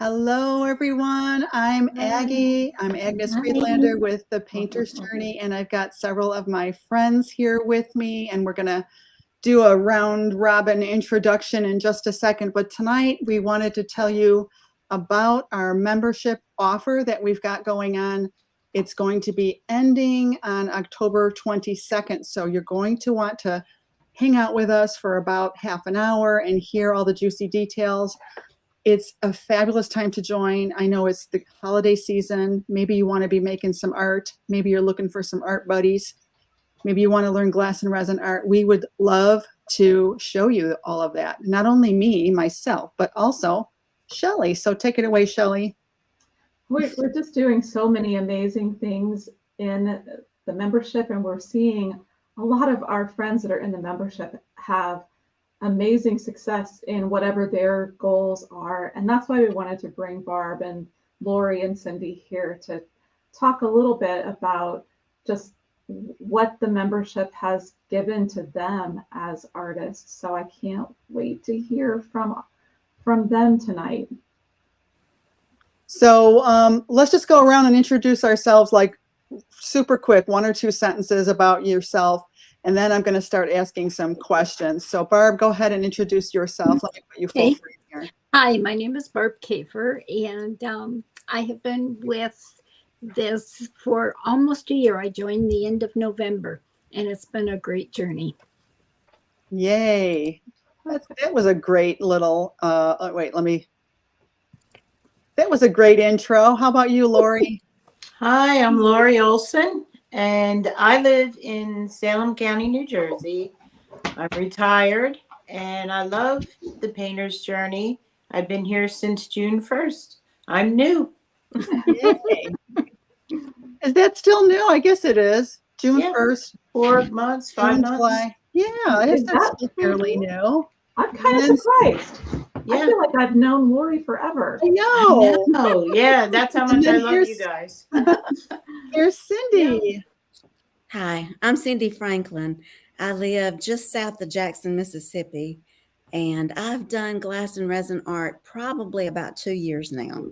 Hello, everyone. I'm Aggie. I'm Agnes Friedlander with the Painter's Journey, and I've got several of my friends here with me, and we're going to do a round robin introduction in just a second. But tonight we wanted to tell you about our membership offer that we've got going on. It's going to be ending on October 22nd. So you're going to want to hang out with us for about half an hour and hear all the juicy details. It's a fabulous time to join. I know it's the holiday season. Maybe you want to be making some art. Maybe you're looking for some art buddies. Maybe you want to learn glass and resin art. We would love to show you all of that. Not only me, myself, but also Shelley. So take it away, Shelley. We're just doing so many amazing things in the membership, and we're seeing a lot of our friends that are in the membership have amazing success in whatever their goals are. And that's why we wanted to bring Barb and Lori and Cindy here to talk a little bit about just what the membership has given to them as artists. So I can't wait to hear from them tonight. So let's just go around and introduce ourselves, like super quick, 1 or 2 sentences about yourself. And then I'm going to start asking some questions. So Barb, go ahead and introduce yourself. Let me put you full screen here. Hi, my name is Barb Kafer, and I have been with this for almost a year. I joined the end of November, and it's been a great journey. Yay. That was a great little, that was a great intro. How about you, Lori? Hi, I'm Lori Olson, and I live in Salem County, New Jersey. I'm retired, and I love the Painter's Journey. I've been here since June 1st. I'm new. Yay. Is that still new? I guess it is. June 1st. 4 months, 5 months. July. Yeah, I guess that's still fairly new. I'm kind of surprised. I feel like I've known Lori forever. I know. Oh, yeah, that's how much I love you guys. Here's Cindy. Hi, I'm Cindy Franklin. I live just south of Jackson, Mississippi, and I've done glass and resin art probably about 2 years now,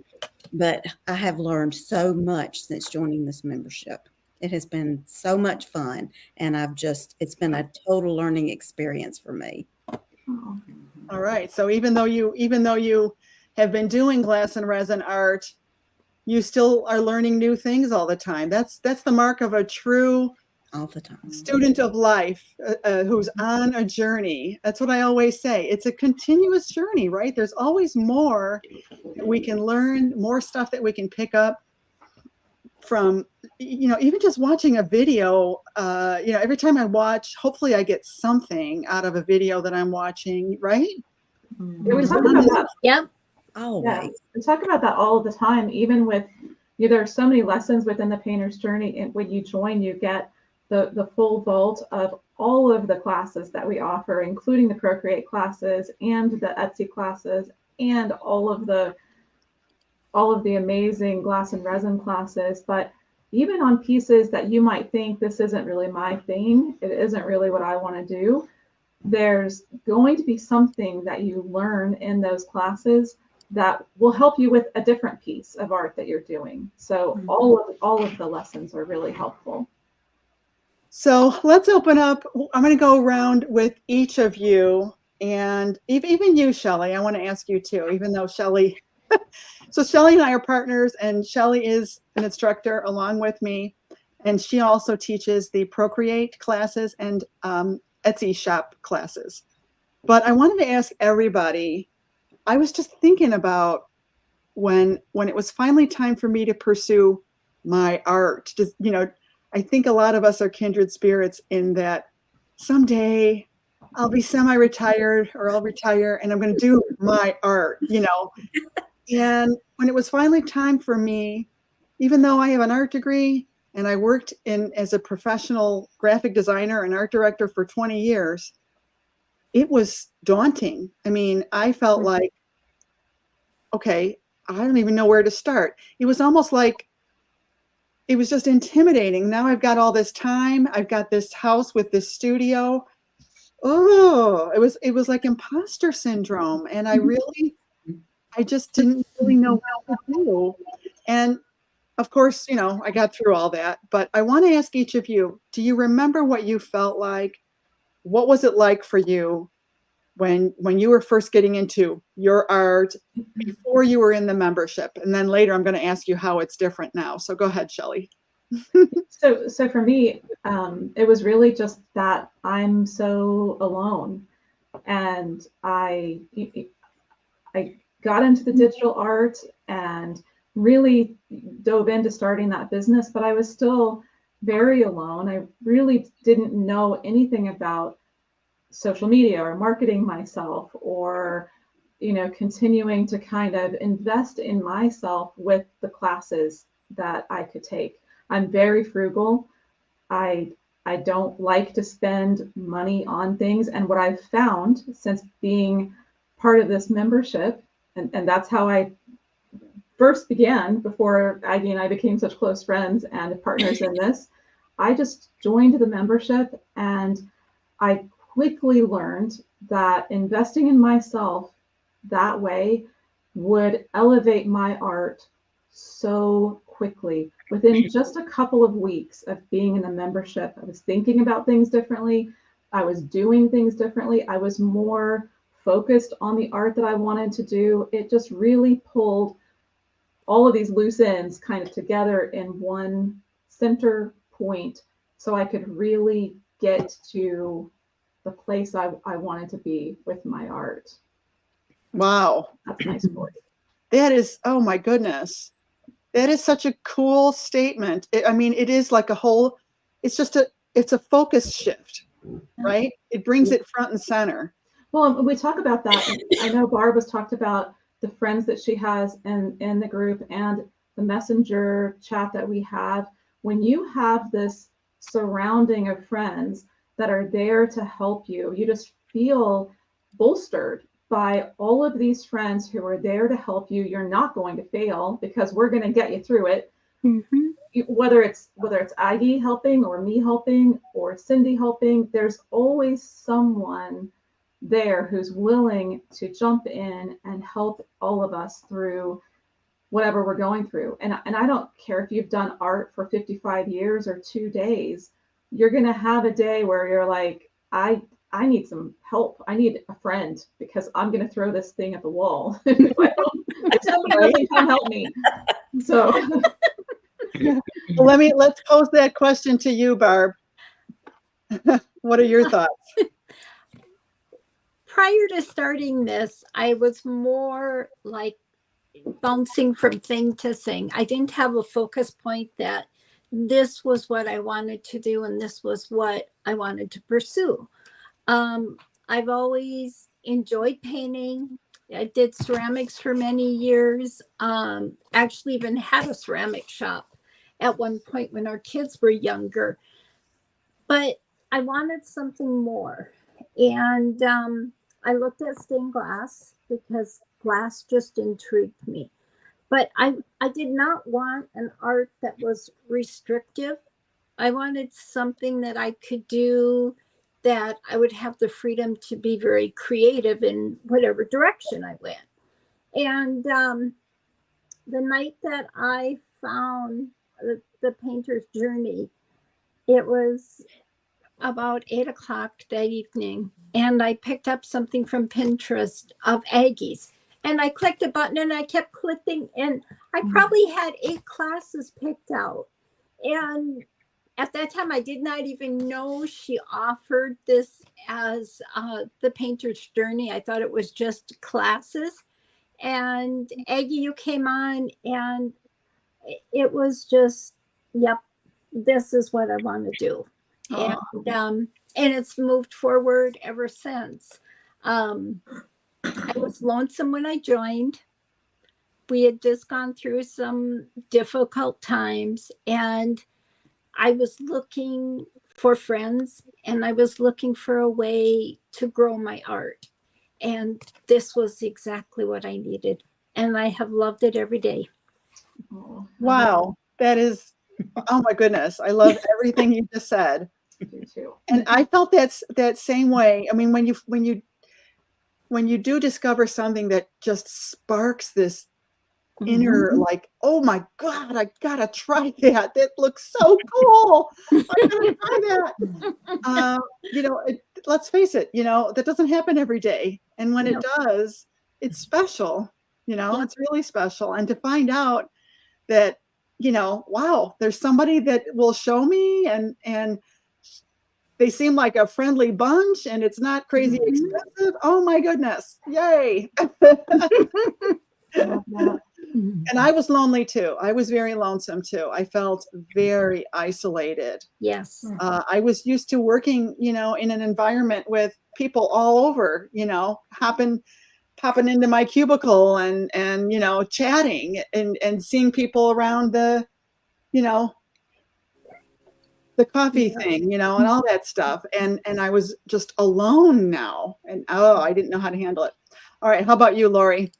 but I have learned so much since joining this membership. It has been so much fun, and it's been a total learning experience for me. Oh. All right. So even though you have been doing glass and resin art, you still are learning new things all the time. That's the mark of a true all the time student of life who's on a journey. That's what I always say. It's a continuous journey, right? There's always more that we can learn, more stuff that we can pick up from, even just watching a video. Every time I watch, hopefully I get something out of a video that I'm watching, right? Yeah, we talk about that. Yep. Always. Yeah, we talk about that all the time. Even with there are so many lessons within the Painter's Journey, and when you join, you get the full vault of all of the classes that we offer, including the Procreate classes and the Etsy classes and all of the amazing glass and resin classes. But even on pieces that you might think, this isn't really my thing, it isn't really what I want to do, there's going to be something that you learn in those classes that will help you with a different piece of art that you're doing. So all of the lessons are really helpful. So let's open up. I'm going to go around with each of you, and even you, Shelley. I want to ask you too, even though Shelley. So Shelley and I are partners, and Shelley is an instructor along with me, and she also teaches the Procreate classes and Etsy shop classes. But I wanted to ask everybody, I was just thinking about when it was finally time for me to pursue my art. I think a lot of us are kindred spirits in that someday I'll be semi-retired or I'll retire and I'm going to do my art, And when it was finally time for me, even though I have an art degree and I worked as a professional graphic designer and art director for 20 years, it was daunting. I mean, I felt like, okay, I don't even know where to start. It was almost like, it was just intimidating. Now I've got all this time. I've got this house with this studio. Oh, it was like imposter syndrome. And I I just didn't really know what to do. And of course, you know, I got through all that, but I want to ask each of you, do you remember what you felt like? What was it like for you when you were first getting into your art before you were in the membership? And then later I'm going to ask you how it's different now. So go ahead, Shelley. So for me, it was really just that I'm so alone, and I got into the digital art and really dove into starting that business, but I was still very alone. I really didn't know anything about social media or marketing myself, or continuing to kind of invest in myself with the classes that I could take. I'm very frugal. I don't like to spend money on things. And what I've found since being part of this membership, and that's how I first began before Aggie and I became such close friends and partners in this, I just joined the membership, and I quickly learned that investing in myself that way would elevate my art so quickly. Within just a couple of weeks of being in the membership, I was thinking about things differently. I was doing things differently. I was more focused on the art that I wanted to do. It just really pulled all of these loose ends kind of together in one center point, so I could really get to the place I wanted to be with my art. Wow. That's my story. That is, oh my goodness. That is such a cool statement. I mean, it is like it's a focus shift, right? It brings it front and center. Well, we talk about that. I know Barb has talked about the friends that she has in the group and the messenger chat that we have. When you have this surrounding of friends that are there to help you, you just feel bolstered by all of these friends who are there to help you. You're not going to fail because we're going to get you through it. Mhm. Whether it's Aggie helping or me helping or Cindy helping, there's always someone there who's willing to jump in and help all of us through whatever we're going through. And I don't care if you've done art for 55 years or 2 days, you're going to have a day where you're like, I need some help. I need a friend because I'm going to throw this thing at the wall. If somebody doesn't come help me. So Well, let's pose that question to you, Barb. What are your thoughts? Prior to starting this, I was more like bouncing from thing to thing. I didn't have a focus point that this was what I wanted to do and this was what I wanted to pursue. I've always enjoyed painting. I did ceramics for many years. Actually, even had a ceramic shop at one point when our kids were younger. But I wanted something more. And I looked at stained glass because glass just intrigued me. But I did not want an art that was restrictive. I wanted something that I could do that I would have the freedom to be very creative in whatever direction I went. And the night that I found the painter's journey, it was about 8 o'clock that evening, and I picked up something from Pinterest of Aggie's, and I clicked a button and I kept clicking, and I probably had 8 classes picked out. And at that time, I did not even know she offered this as the painter's journey. I thought it was just classes. And Aggie, you came on, and it was just, yep, this is what I want to do. And it's moved forward ever since. I was lonesome when I joined. We had just gone through some difficult times, and I was looking for friends, and I was looking for a way to grow my art. And this was exactly what I needed. And I have loved it every day. Wow. That is, oh my goodness. I love everything you just said. me too. And I felt that same way. I mean, when you when you do discover something that just sparks this Mm-hmm. inner, like, oh my God, I gotta try that. That looks so cool. I'm gonna try that. You know, let's face it, you know, that doesn't happen every day. And when it No. does, it's special, you know, Yeah. it's really special. And to find out that, you know, wow, there's somebody that will show me and they seem like a friendly bunch and it's not crazy Mhm. expensive. Oh my goodness. Yay. Love that. Mhm. And I was lonely too. I was very lonesome too. I felt very isolated. Yes. I was used to working, you know, in an environment with people all over, you know, popping into my cubicle and you know, chatting and seeing people around the, you know, the coffee Yeah. thing, you know, and all that stuff. And I was just alone now. And oh, I didn't know how to handle it. All right, how about you, Lori?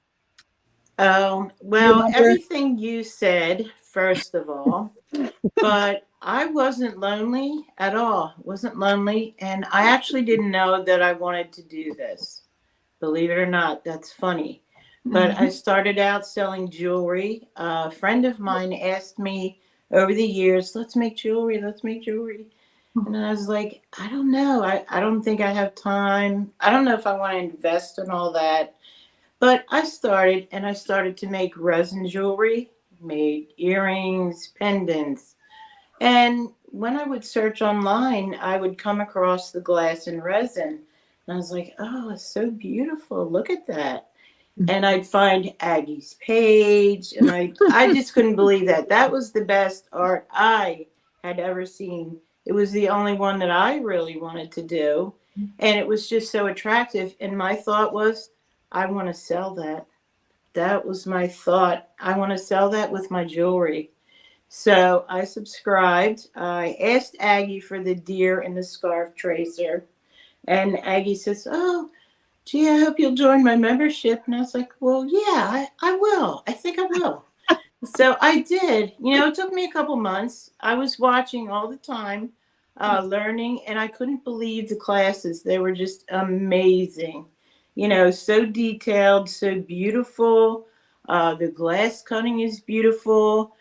Oh, You well, remember? everything you said, first of all, but I wasn't lonely at all. Wasn't lonely. And I actually didn't know that I wanted to do this. Believe it or not, that's funny. But I started out selling jewelry. A friend of mine asked me over the years, let's make jewelry, let's make jewelry. And I was like, I don't know. I don't think I have time. I don't know if I want to invest in all that. But I started and I started to make resin jewelry, made earrings, pendants. And when I would search online, I would come across the glass and resin. And I was like, oh, it's so beautiful. Look at that. And I'd find Aggie's page. And I just couldn't believe that. That was the best art I had ever seen. It was the only one that I really wanted to do. And it was just so attractive. And my thought was, I want to sell that. That was my thought. I want to sell that with my jewelry. So I subscribed. I asked Aggie for the deer and the scarf tracer. And Aggie says, oh, gee, I hope you'll join my membership. And I was like, well, yeah, I will. I think I will. So I did. You know, it took me a couple months. I was watching all the time, learning, and I couldn't believe the classes. They were just amazing. You know, so detailed, so beautiful. The glass cutting is beautiful.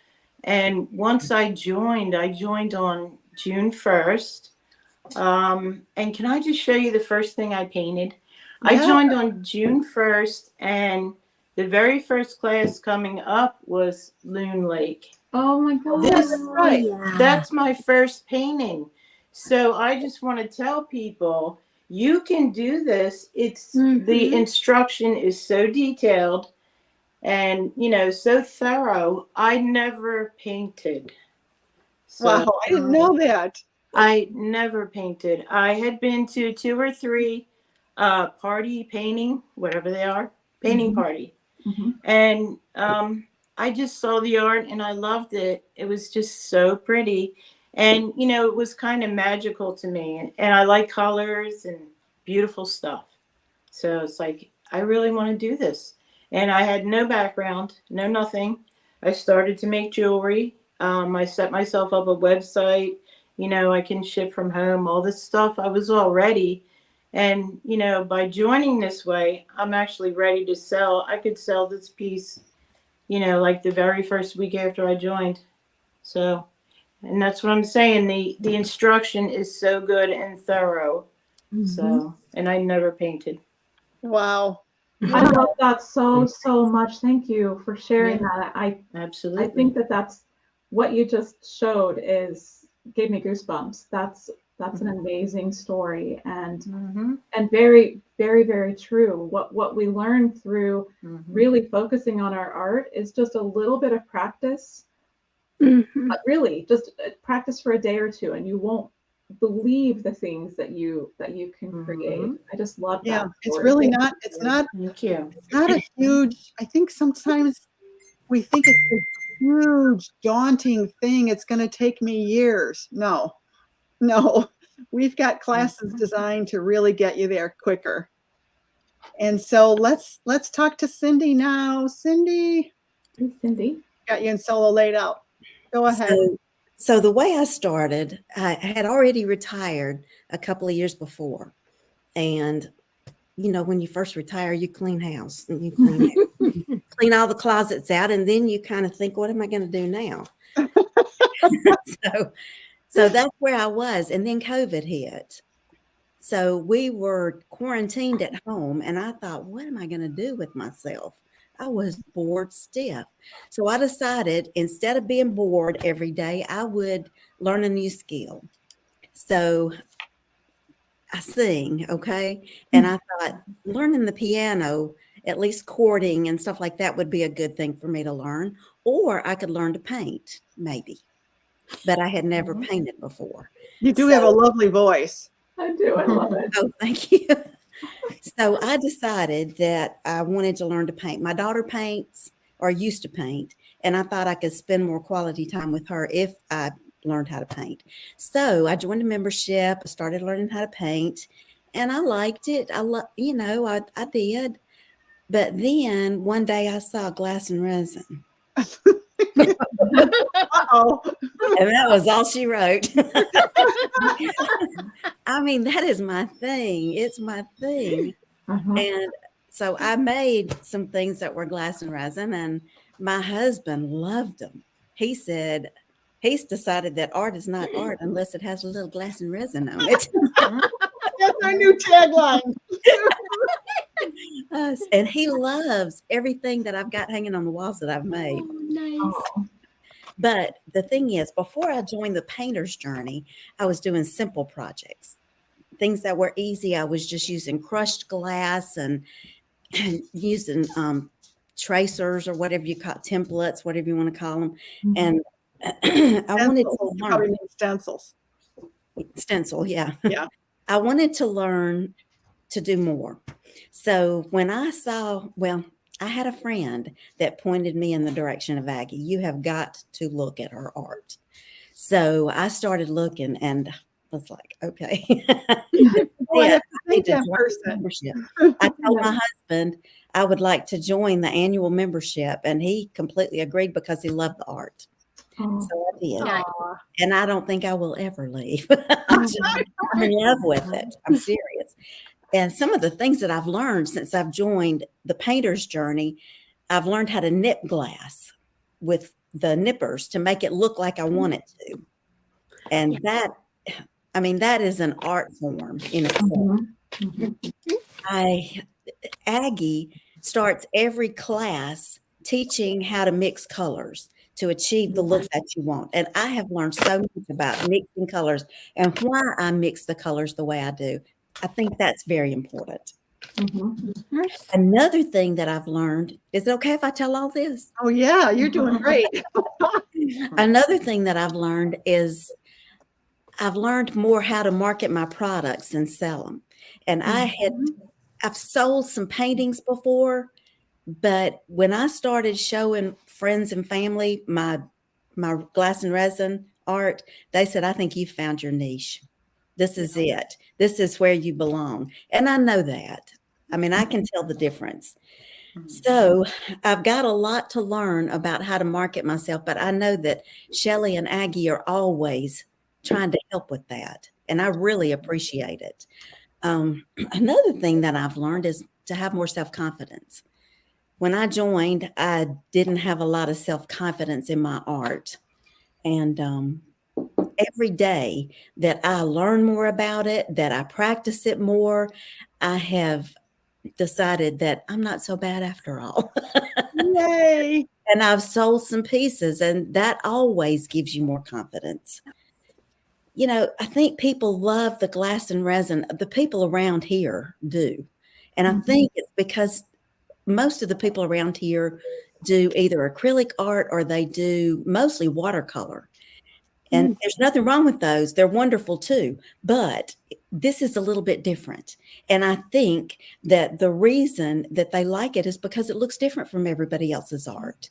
And once I joined on June 1st. And can I just show you the first thing I painted? I Yeah. joined on June 1st, and the very first class coming up was Loon Lake. Oh my God. This, Oh, yeah. that's my first painting. So I just want to tell people you can do this. It's the Mhm. instruction is so detailed and you know so thorough. I never painted. So Wow, I didn't know that. I never painted. I had been to two or three party painting, whatever they are, painting party. Mhm. And I just saw the art and I loved it. It was just so pretty. And, you know, it was kind of magical to me. And I like colors and beautiful stuff. So it's like, I really want to do this. And I had no background, no nothing. I started to make jewelry. I set myself up a website. You know, I can ship from home, all this stuff. I was all ready. And, you know, by joining this way, I'm actually ready to sell. I could sell this piece, you know, like the very first week after I joined. So, and that's what I'm saying. The instruction is so good and thorough. Mhm. So, and I never painted. Wow. I Wow. love that so much. Thank you for sharing Yeah. that. I Absolutely. think that that's what you just showed is gave me goosebumps. That's an amazing story Mm-hmm. and very true. What we learn through Mm-hmm. really focusing on our art is just a little bit of practice, Mhm. but really just practice for a day or two, and you won't believe the things that you can create. Mm-hmm. I just love Yeah, that it's story. really Thank not, you. Thank you. it's not a huge, I think sometimes we think it's a huge, daunting thing. It's gonna take me years. No, no. We've got classes designed to really get you there quicker. And so let's talk to Cindy now. Cindy, Hey, Cindy. got you in solo laid out. Go ahead. So the way I started, I had already retired a couple of years before, and when you first retire, you clean house and you clean all the closets out, and then you kind of think, what am I going to do now? So that's where I was. And then COVID hit. So we were quarantined at home, and I thought, what am I going to do with myself? I was bored stiff. So I decided instead of being bored every day, I would learn a new skill. So I sing, okay? And I thought learning the piano, at least chording and stuff like that, would be a good thing for me to learn. Or I could learn to paint, maybe. But I had never painted before. You do have a lovely voice. I do. I love it. Oh, thank you. So I decided that I wanted to learn to paint. My daughter paints or used to paint, and I thought I could spend more quality time with her if I learned how to paint. So I joined a membership, I started learning how to paint, and I liked it. I did. But then one day I saw glass and resin. Uh-oh. And that was all she wrote. I mean, that is my thing. It's my thing. And so I made some things that were glass and resin, and my husband loved them. He said he's decided that art is not art unless it has a little glass and resin on it. That's our new tagline. And he loves everything that I've got hanging on the walls that I've made. Oh, nice. But the thing is, before I joined the painter's journey, I was doing simple projects, things that were easy. I was just using crushed glass and using tracers or whatever you call templates, whatever you want to call them. And I wanted to learn. Probably mean stencils. Stencil, yeah. Yeah. I wanted to learn to do more. So when I saw, I had a friend that pointed me in the direction of Aggie. You have got to look at her art. So I started looking and was like, okay. I told my husband I would like to join the annual membership, and he completely agreed because he loved the art. So I did. And I don't think I will ever leave. I'm in love with it. I'm serious. And some of the things that I've learned since I've joined the painter's journey, I've learned how to nip glass with the nippers to make it look like I want it to. And that is an art form in itself. Aggie starts every class teaching how to mix colors to achieve the look that you want. And I have learned so much about mixing colors and why I mix the colors the way I do. I think that's very important. Another thing that I've learned, is it okay if I tell all this? Oh, yeah, you're doing great. Another thing that I've learned is I've learned more how to market my products and sell them. And I've sold some paintings before, but when I started showing friends and family my glass and resin art, they said, I think you found your niche. This is it. This is where you belong. And I know that. I mean, I can tell the difference. So I've got a lot to learn about how to market myself, but I know that Shelley and Aggie are always trying to help with that. And I really appreciate it. Another thing that I've learned is to have more self-confidence. When I joined, I didn't have a lot of self-confidence in my art. And every day that I learn more about it, that I practice it more, I have decided that I'm not so bad after all. Yay. And I've sold some pieces, and that always gives you more confidence. I think people love the glass and resin. The people around here do. And I think it's because most of the people around here do either acrylic art or they do mostly watercolor. And there's nothing wrong with those. They're wonderful too. But this is a little bit different. And I think that the reason that they like it is because it looks different from everybody else's art.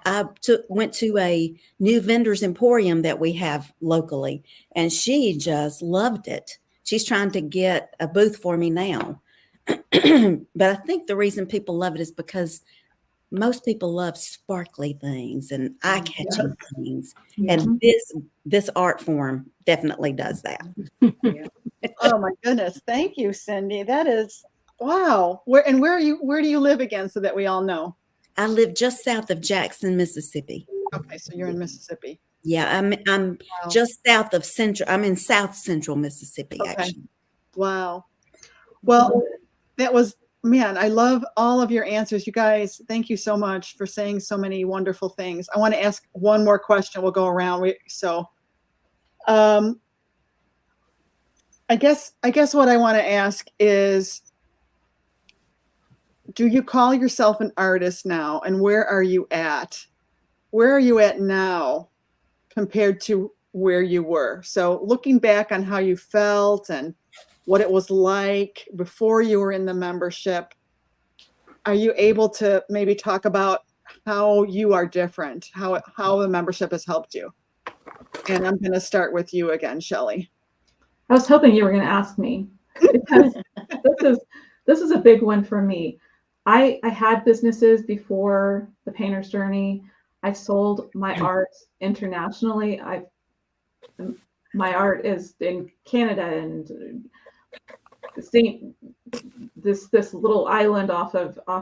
I went to a new vendor's emporium that we have locally, and she just loved it. She's trying to get a booth for me now. But I think the reason people love it is because most people love sparkly things and eye-catching things. And this art form definitely does that. Oh my goodness. Thank you, Cindy. That is Wow. Where do you live again so that we all know? I live just south of Jackson, Mississippi. Okay, so you're in Mississippi. Yeah, I'm Wow. just south of central. I'm in South Central Mississippi, Okay. actually. Wow. Well, that was, man, I love all of your answers. You guys, thank you so much for saying so many wonderful things. I want to ask one more question. We'll go around. I guess what I want to ask is, do you call yourself an artist now? And where are you at? Where are you at now compared to where you were? So looking back on how you felt and what it was like before you were in the membership, are you able to maybe talk about how you are different, how the membership has helped you? And I'm going to start with you again, Shelley. I was hoping you were going to ask me, because this is a big one for me. I had businesses before the Painter's Journey. I sold my art internationally. My art is in Canada and this little island off of I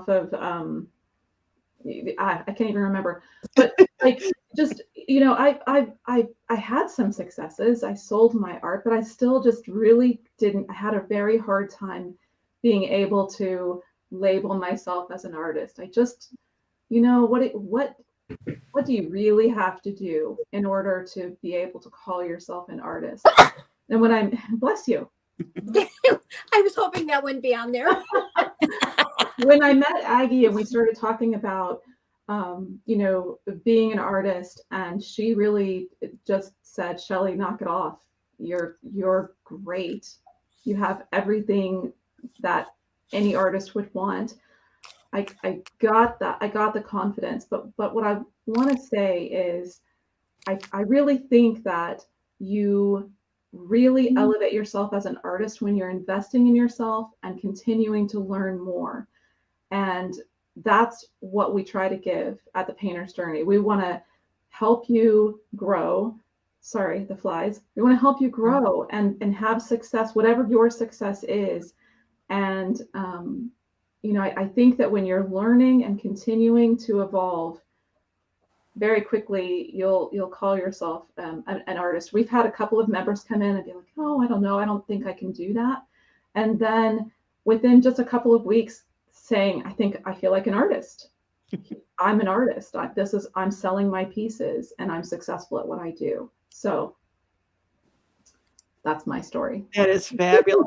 can't even remember, but like, just, I had some successes. I sold my art, but I still just really didn't. I had a very hard time being able to label myself as an artist. I just, what do you really have to do in order to be able to call yourself an artist? And when I'm, bless you. I was hoping that wouldn't be on there. When I met Aggie and we started talking about, being an artist, and she really just said, Shelley, knock it off. You're great. You have everything that any artist would want. I got that. I got the confidence. But what I want to say is, I really think that you really elevate yourself as an artist when you're investing in yourself and continuing to learn more. And that's what we try to give at the Painter's Journey. We want to help you grow. Sorry, the flies. We want to help you grow and have success, whatever your success is. And, I think that when you're learning and continuing to evolve, very quickly you'll call yourself an artist. We've had a couple of members come in and be like, oh, I don't know, I don't think I can do that. And then within just a couple of weeks saying, I feel like an artist. I'm an artist. I'm selling my pieces and I'm successful at what I do. So that's my story. That is fabulous.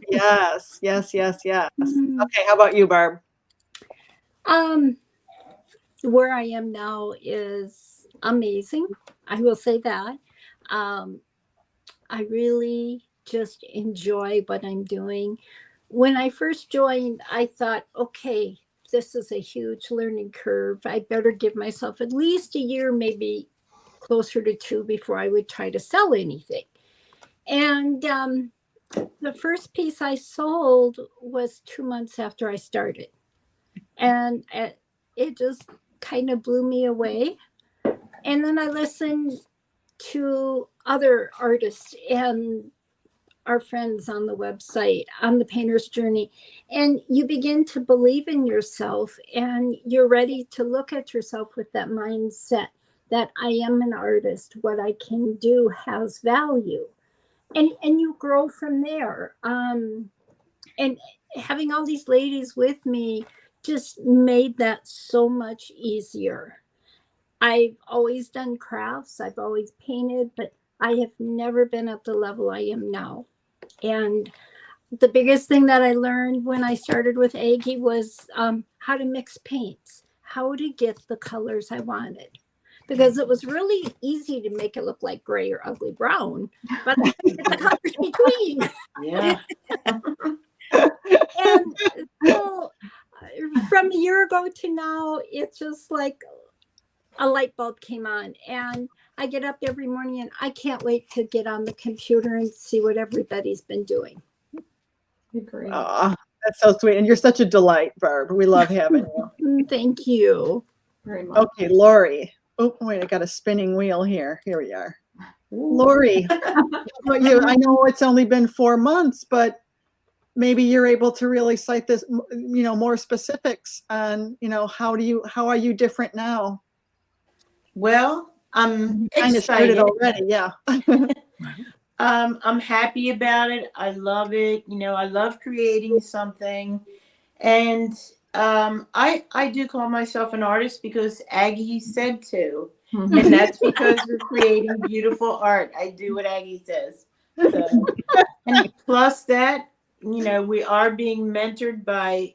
Yes. Okay, how about you, Barb? Where I am now is amazing. I will say that. I really just enjoy what I'm doing. When I first joined, I thought, okay, this is a huge learning curve. I better give myself at least a year, maybe closer to 2, before I would try to sell anything. And the first piece I sold was 2 months after I started. And it just kind of blew me away. And then I listened to other artists and our friends on the website, on the Painter's Journey, and you begin to believe in yourself, and you're ready to look at yourself with that mindset that I am an artist. What I can do has value. And you grow from there. And having all these ladies with me just made that so much easier. I've always done crafts. I've always painted, but I have never been at the level I am now. And the biggest thing that I learned when I started with Aggie was how to mix paints, how to get the colors I wanted. Because it was really easy to make it look like gray or ugly brown, but I couldn't get the colors between. Yeah. And so from a year ago to now, it's just like a light bulb came on, and I get up every morning and I can't wait to get on the computer and see what everybody's been doing. Great. Oh, that's so sweet. And you're such a delight, Barb. We love having you. Thank you. Very much. Okay, Lori. Oh, wait, I got a spinning wheel here. Here we are. Lori, how about you? I know it's only been 4 months, but maybe you're able to really cite this, more specifics on, how are you different now? Well, I'm You kind of started excited. already, yeah. I'm happy about it. I love it. I love creating something. And I do call myself an artist because Aggie said to. And that's because we're creating beautiful art. I do what Aggie says. So, and plus that, we are being mentored by,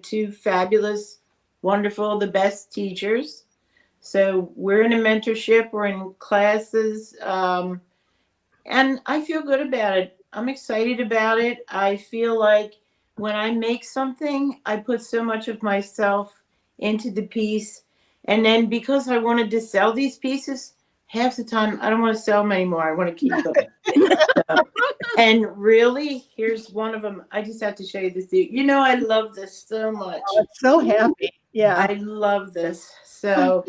two fabulous, wonderful, the best teachers. So we're in a mentorship, we're in classes, and I feel good about it. I'm excited about it. I feel like when I make something, I put so much of myself into the piece. And then because I wanted to sell these pieces, half the time I don't want to sell them anymore. I want to keep them. And really, here's one of them. I just have to show you this. I love this so much. I'm so happy. Yeah. I love this. So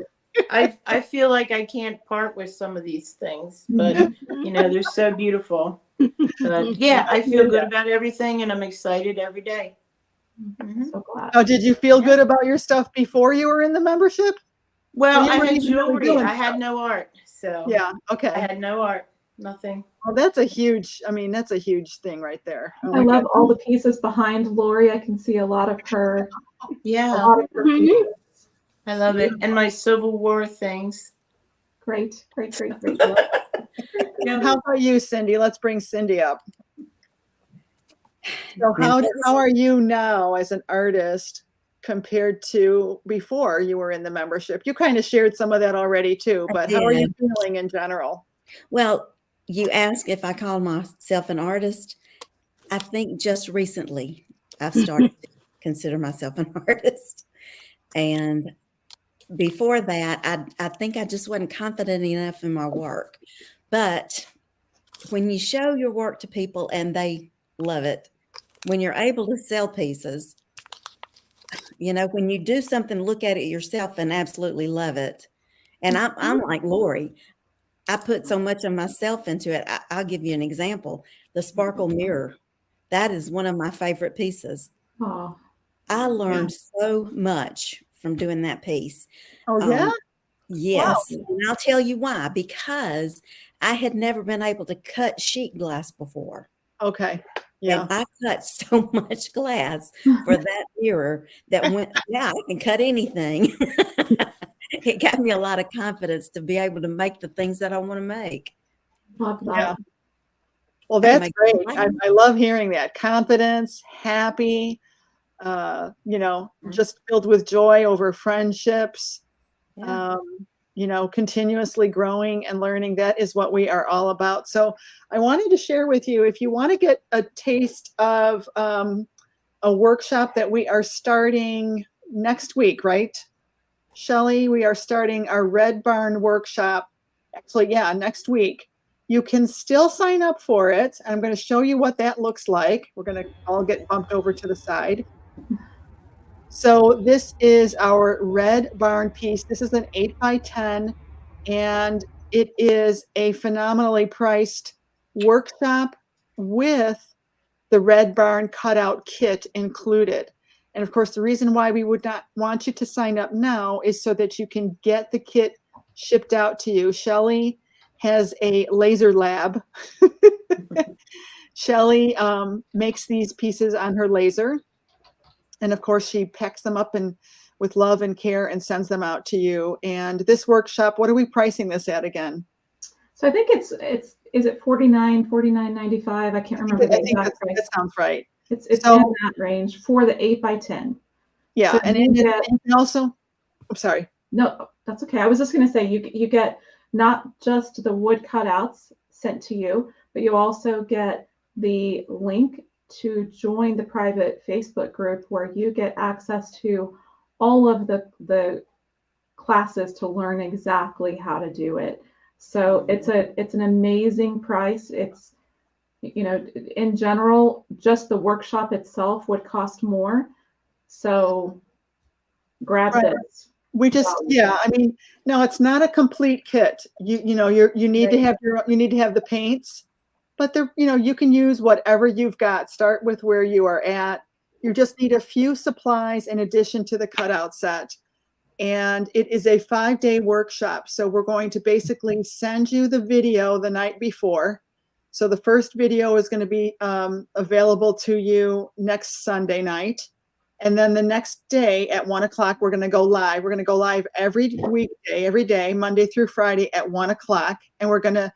I feel like I can't part with some of these things, but they're so beautiful. But yeah, I feel good about everything, and I'm excited every day. So glad. Oh, did you feel good about your stuff before you were in the membership? Well, You I weren't had even really jewelry. doing I had stuff. no art, so Yeah. I Okay. had no art, nothing. Well, that's a huge thing right there. Oh, I love all the pieces behind Lori. I can see a lot of her. Yeah, A lot of her pieces. I love it. And my Civil War things. Great, great, great, great. How about you, Cindy? Let's bring Cindy up. So how are you now as an artist compared to before you were in the membership? You kind of shared some of that already too, but how are you feeling in general? Well, you ask if I call myself an artist. I think just recently I've started to consider myself an artist. And before that, I think I just wasn't confident enough in my work. But when you show your work to people and they love it, when you're able to sell pieces, when you do something, look at it yourself and absolutely love it. And I'm like Lori. I put so much of myself into it. I'll give you an example. The sparkle mirror. That is one of my favorite pieces. Oh, I learned so much from doing that piece. Oh, yeah? Yes. Wow. And I'll tell you why. Because I had never been able to cut sheet glass before. Okay. Yeah. And I cut so much glass for that mirror that went, I can cut anything. It got me a lot of confidence to be able to make the things that I want to make. love that. Yeah. Well, that's great. I love hearing that. Confidence, happy, just filled with joy over friendships, continuously growing and learning. That is what we are all about. So I wanted to share with you, if you want to get a taste of a workshop that we are starting next week, right? Shelley, we are starting our Red Barn workshop. Actually, next week. You can still sign up for it. I'm going to show you what that looks like. We're going to all get bumped over to the side. So this is our Red Barn piece. This is an 8x10, and it is a phenomenally priced workshop with the Red Barn cutout kit included. And of course, the reason why we would not want you to sign up now is so that you can get the kit shipped out to you. Shelley has a laser lab. Shelley makes these pieces on her laser. And of course, she packs them up with love and care and sends them out to you. And this workshop, what are we pricing this at again? So I think is it $49.95? I can't remember the exact price. That sounds right. It's in that range for the 8x10. Yeah, so and also, I'm sorry. No, that's okay. I was just going to say you get not just the wood cutouts sent to you, but you also get the link to join the private Facebook group where you get access to all of the classes to learn exactly how to do it. So it's an amazing price. It's, in general, just the workshop itself would cost more. So grab this. We just, no, it's not a complete kit. You need to have you need to have the paints, but they're, you can use whatever you've got. Start with where you are at. You just need a few supplies in addition to the cutout set. And it is a 5-day workshop. So we're going to basically send you the video the night before. So the first video is going to be available to you next Sunday night. And then the next day at 1 o'clock, we're going to go live. We're going to go live every weekday, every day, Monday through Friday at 1 o'clock. And we're going to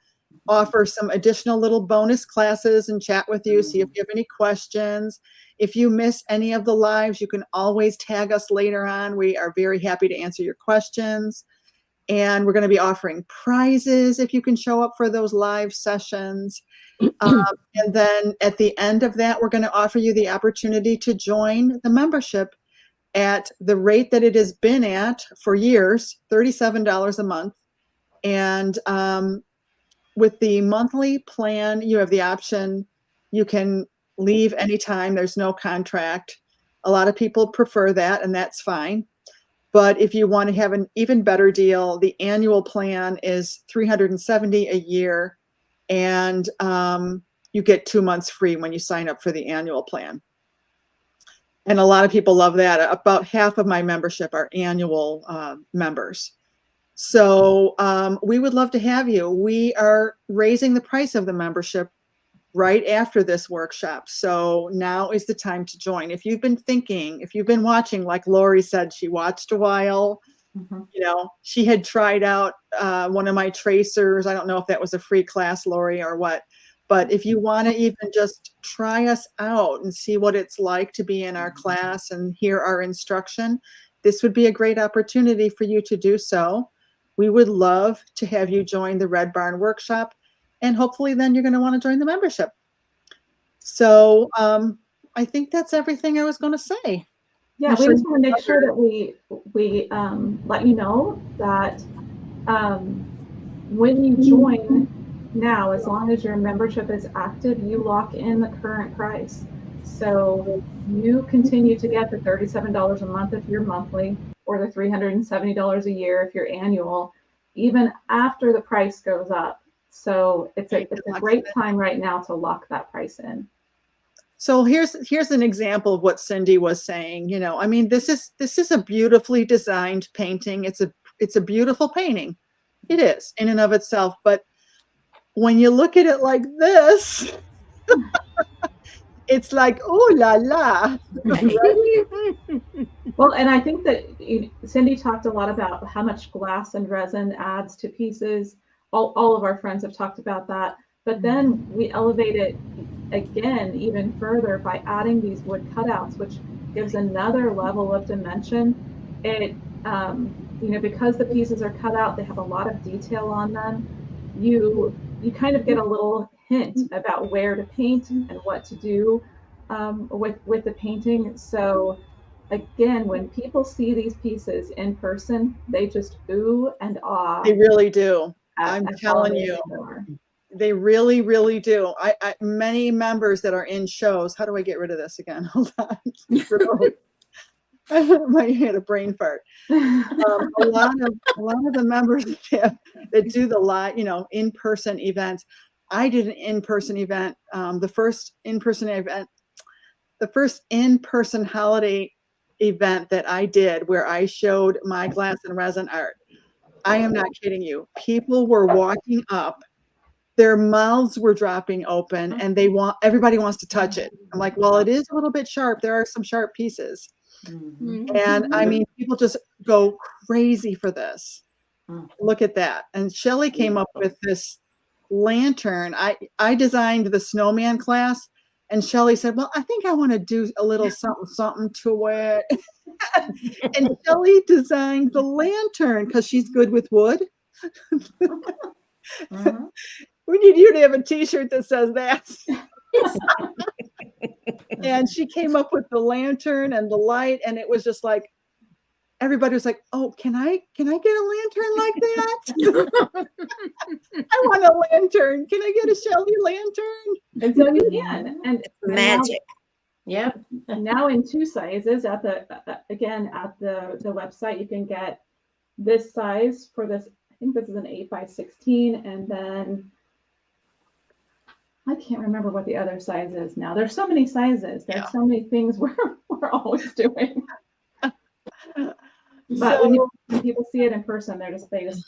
offer some additional little bonus classes and chat with you, see if you have any questions. If you miss any of the lives, you can always tag us later on. We are very happy to answer your questions. And we're going to be offering prizes if you can show up for those live sessions. And then at the end of that, we're going to offer you the opportunity to join the membership at the rate that it has been at for years, $37 a month. And with the monthly plan, you have the option, you can leave anytime, there's no contract. A lot of people prefer that, and that's fine. But if you want to have an even better deal, the annual plan is $370 a year, and you get 2 months free when you sign up for the annual plan. And a lot of people love that. About half of my membership are annual members. So we would love to have you. We are raising the price of the membership right after this workshop. So now is the time to join. If you've been thinking, if you've been watching, like Lori said, she watched a while, she had tried out one of my tracers. I don't know if that was a free class, Lori, or what, but if you want to even just try us out and see what it's like to be in our class and hear our instruction, this would be a great opportunity for you to do so. We would love to have you join the Red Barn workshop, and hopefully then you're going to want to join the membership. So I think that's everything I was going to say. Yeah, we just want to make sure that we let you know that when you join now, as long as your membership is active, you lock in the current price. So you continue to get the $37 a month if you're monthly, or the $370 a year if you're annual, even after the price goes up. So it's a great time right now to lock that price in. So here's an example of what Cindy was saying. I mean, this is a beautifully designed painting. It's a beautiful painting. It is in and of itself. But when you look at it like this, it's like, oh la la. Well, and I think that Cindy talked a lot about how much glass and resin adds to pieces. All of our friends have talked about that. But then we elevate it again even further by adding these wood cutouts, which gives another level of dimension. It, because the pieces are cut out, they have a lot of detail on them. You kind of get a little hint about where to paint and what to do with the painting. So again, when people see these pieces in person, they just ooh and ah. They really do. I'm telling you. They really, really do. I many members that are in shows. How do I get rid of this again? Hold on. I might had a brain fart. A lot of the members that do the live, in-person events. I did an in-person event. The first in-person holiday event that I did, where I showed my glass and resin art. I am not kidding you. People were walking up. Their mouths were dropping open, and everybody wants to touch it. I'm like, well, it is a little bit sharp. There are some sharp pieces. And I mean, people just go crazy for this. Look at that. And Shelley came up with this lantern. I designed the snowman class, and Shelley said, well, I think I want to do a little something to it. And Shelley designed the lantern because she's good with wood. We need you to have a t-shirt that says that. And she came up with the lantern and the light, and it was just like, everybody was like, oh, can I get a lantern like that? I want a lantern. Can I get a Shelley lantern? And so you can. And it's magic. Yep. And now in 2 sizes at the website, you can get this size for this. I think this is an 8x16, and then I can't remember what the other size is now. There's so many sizes. There's so many things we're always doing. But So when people see it in person, they just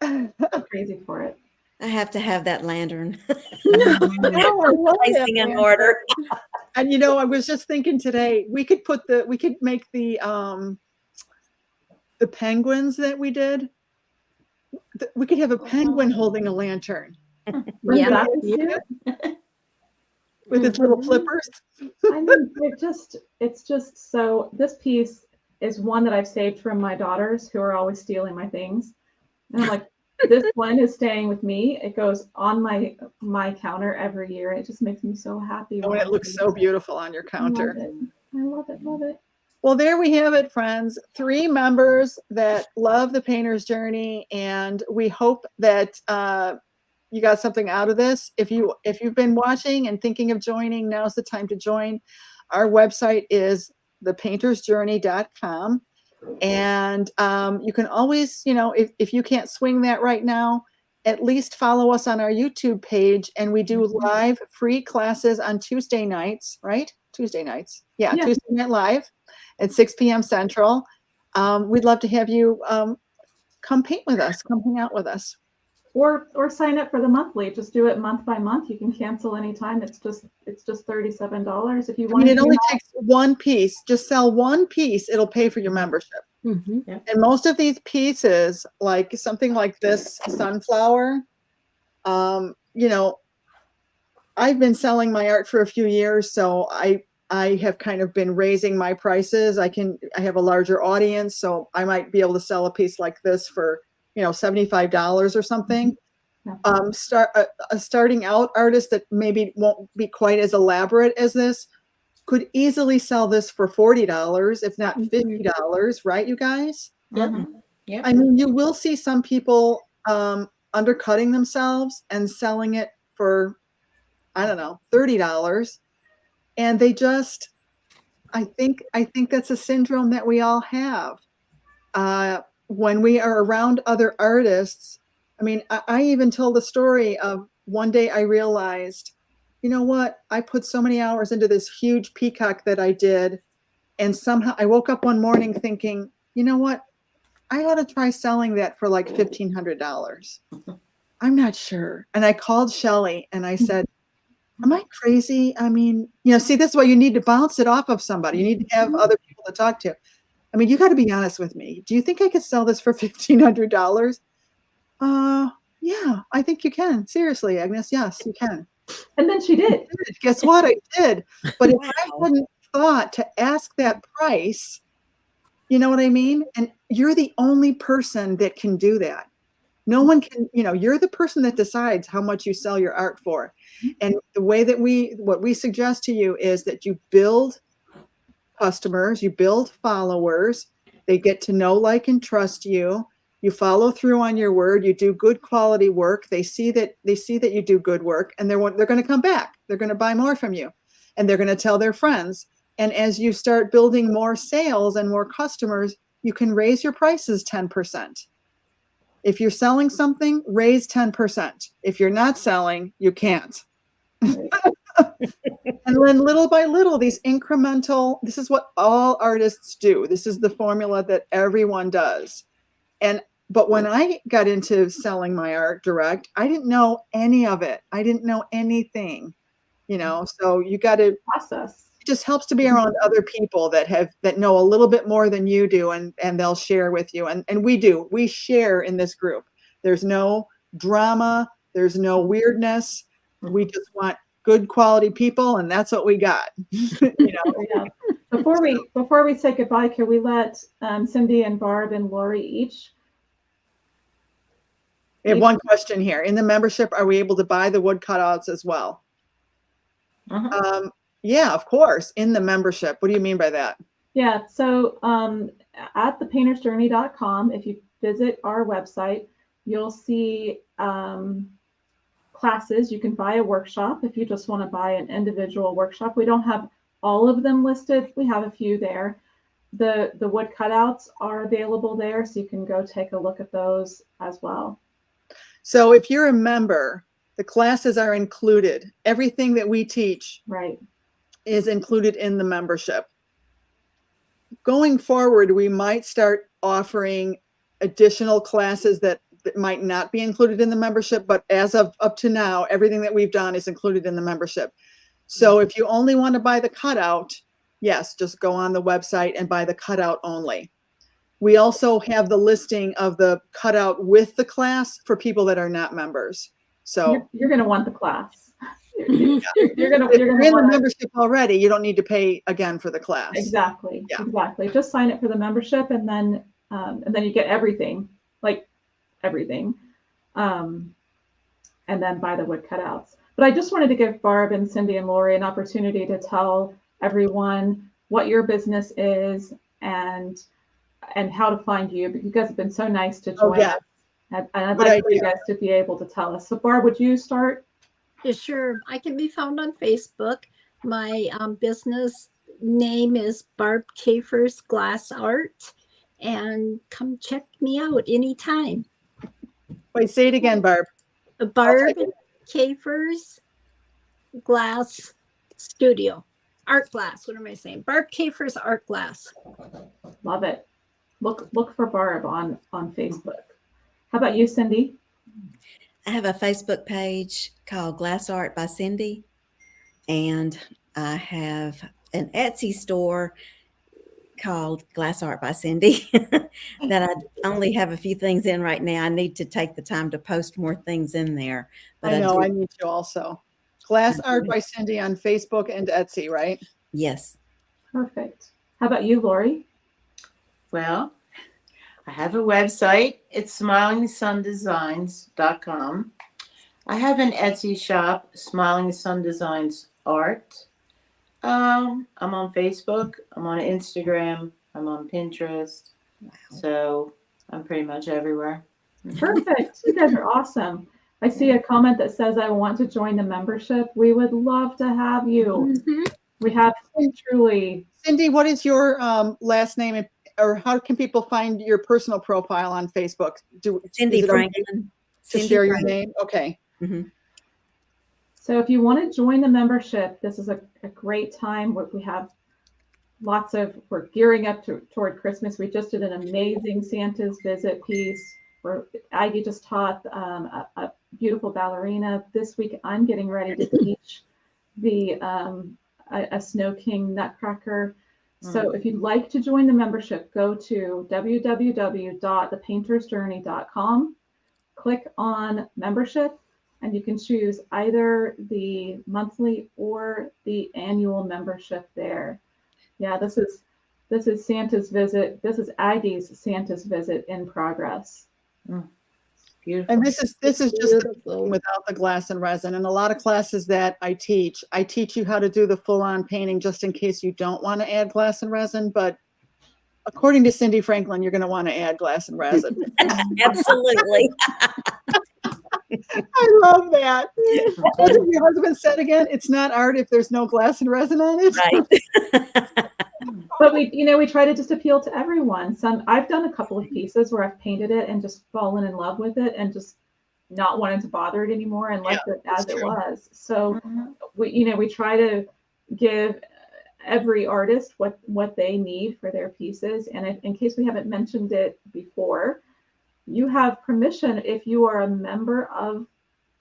go crazy for it. I have to have that lantern. oh, I love that. Placing an order. And you know, I was just thinking today, we could make the penguins that we did. We could have a penguin holding a lantern Wouldn't Yeah. that be cute? with its little flippers. I mean, it's just so, this piece is one that I've saved from my daughters who are always stealing my things. And I'm like, this one is staying with me. It goes on my counter every year. It just makes me so happy. Oh, and it looks so beautiful on your counter. I love it, love it. Well, there we have it, friends. 3 members that love the painter's journey, and we hope that you got something out of this. If you've been watching and thinking of joining, now's the time to join. Our website is thepaintersjourney.com, and you can always, you know, if you can't swing that right now, at least follow us on our YouTube page, and we do live free classes on Tuesday nights, right? Tuesday nights. Yeah. Tuesday night live at 6 p.m. Central. We'd love to have you come paint with us, come hang out with us. Or sign up for the monthly. Just do it month by month. You can cancel anytime. It's just $37 if you want. I mean, it only takes one piece. Just sell one piece. It'll pay for your membership. Mm-hmm. And most of these pieces, like something like this sunflower, you know, I've been selling my art for a few years, so I have kind of been raising my prices. I have a larger audience, so I might be able to sell a piece like this for, you know, $75 or something. A starting out artist that maybe won't be quite as elaborate as this could easily sell this for $40, if not $50, right, you guys? Yeah. I mean, you will see some people undercutting themselves and selling it for, I don't know, $30. And they just, I think that's a syndrome that we all have. When we are around other artists, I mean, I even told the story of one day I realized, you know what? I put so many hours into this huge peacock that I did. And somehow I woke up one morning thinking, you know what? I ought to try selling that for like $1,500. I'm not sure. And I called Shelly and I said, am I crazy? I mean, you know, see, this is why you need to bounce it off of somebody. You need to have other people to talk to. I mean, you got to be honest with me. Do you think I could sell this for $1,500? Yeah, I think you can. Seriously, Agnes. Yes, you can. And then she did. Guess what? I did. But if I hadn't thought to ask that price, you know what I mean? And you're the only person that can do that. No one can, you know, you're the person that decides how much you sell your art for. And the way that what we suggest to you is that you build customers, you build followers, they get to know, like, and trust you. You follow through on your word, you do good quality work. They see that you do good work, and they're going to come back. They're going to buy more from you, and they're going to tell their friends. And as you start building more sales and more customers, you can raise your prices 10%. If you're selling something, raise 10%. If you're not selling, you can't. And then little by little, these incremental, this is what all artists do. This is the formula that everyone does. But when I got into selling my art direct, I didn't know any of it. I didn't know anything, you know, so you got to Process. It just helps to be around other people that know a little bit more than you do, and they'll share with you. And we share in this group. There's no drama. There's no weirdness. We just want good quality people, and that's what we got. You know? Yeah. Before we say goodbye, can we let Cindy and Barb and Lori each? We have one question here. In the membership, are we able to buy the wood cutouts as well? Yeah, of course. In the membership. What do you mean by that? Yeah. So at thepaintersjourney.com, if you visit our website, you'll see classes. You can buy a workshop if you just want to buy an individual workshop. We don't have all of them listed. We have a few there. The wood cutouts are available there, so you can go take a look at those as well. So if you're a member The classes are included. Everything that we teach Right. is included in the membership. Going forward, we might start offering additional classes that might not be included in the membership, but as of up to now, everything that we've done is included in the membership. So if you only want to buy the cutout, yes, just go on the website and buy the cutout only. We also have the listing of the cutout with the class for people that are not members. So You're going to want the class. You're going if to you're in the want membership already, you don't need to pay again for the class. exactly. Yeah. Exactly. Just sign up for the membership, and then you get everything, like everything, and then buy the wood cutouts. But I just wanted to give Barb and Cindy and Lori an opportunity to tell everyone what your business is and how to find you. But you guys have been so nice to join us. And I'd like for you guys to be able to tell us. So Barb, would you start? Yeah, sure. I can be found on Facebook. My business name is Barb Kafer's Glass Art, and come check me out anytime. Wait, say it again, Barb. Barb Kafer's Glass Studio. Art Glass. What am I saying? Barb Kafer's Art Glass. Love it. Look for Barb on Facebook. How about you, Cindy? I have a Facebook page called Glass Art by Cindy, and I have an Etsy store called Glass Art by Cindy that I only have a few things in right now. I need to take the time to post more things in there. But I know, I need to also. Glass Art by Cindy on Facebook and Etsy, right? Yes. Perfect. How about you, Lori? Well, I have a website. It's smilingsundesigns.com. I have an Etsy shop, Smiling Sun Designs Art. I'm on Facebook. I'm on Instagram. I'm on Pinterest. Wow. So I'm pretty much everywhere. Perfect. You guys are awesome. I see a comment that says, I want to join the membership. We would love to have you. Mm-hmm. We have truly. Cindy, what is your last name, or how can people find your personal profile on Facebook? Cindy is it okay Franklin. to share your name? Okay. Mm-hmm. So if you want to join the membership, this is a great time. We have we're gearing up toward Christmas. We just did an amazing Santa's visit piece where Aggie just taught a beautiful ballerina. This week, I'm getting ready to teach a Snow King Nutcracker. So if you'd like to join the membership, go to www.thepaintersjourney.com, click on membership, and you can choose either the monthly or the annual membership there. Yeah, this is Santa's visit. This is Aggie's Santa's visit in progress. Beautiful. And this is just without the glass and resin. And a lot of classes that I teach you how to do the full-on painting just in case you don't want to add glass and resin. But according to Cindy Franklin, you're going to want to add glass and resin. Absolutely. I love that. What did your husband said again? It's not art if there's no glass and resin on it. Right. But we try to just appeal to everyone. I've done a couple of pieces where I've painted it and just fallen in love with it and just not wanted to bother it anymore and left it as it was. So we try to give every artist what they need for their pieces. And in case we haven't mentioned it before, you have permission, if you are a member of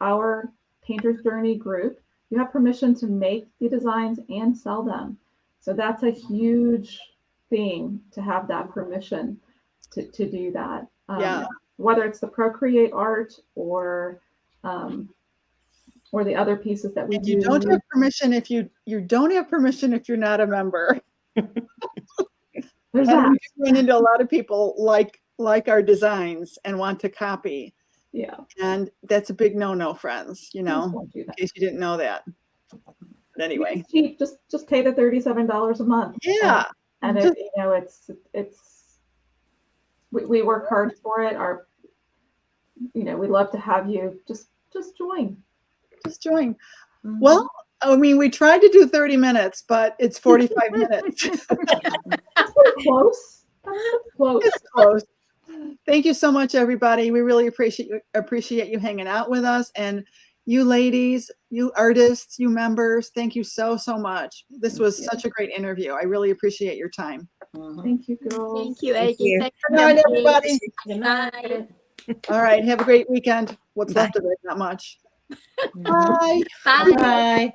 our Painter's Journey group, you have permission to make the designs and sell them. So that's a huge thing, to have that permission to do that. Whether it's the Procreate art or the other pieces that we do. You don't have permission if you don't have permission if you're not a member. There's that. We run into a lot of people like our designs and want to copy. Yeah. And that's a big no-no, friends, Please don't do in that. case you didn't know that. But anyway. It's cheap. Just pay the $37 a month. Yeah. And we work hard for it. We'd love to have you just join. Just join. Mm-hmm. Well, I mean, we tried to do 30 minutes, but it's 45 minutes. That's close. It's close. Thank you so much, everybody. We really appreciate you hanging out with us. And You ladies, you artists, you members, thank you so, so much. This was such a great interview. I really appreciate your time. Thank you, girls. Thank you, Thank Aggie. you. Thank Good night, you, everybody. Good Bye. night. All right. Have a great weekend. What's Bye. left of it, not much. Mhm. Bye. Bye. Bye.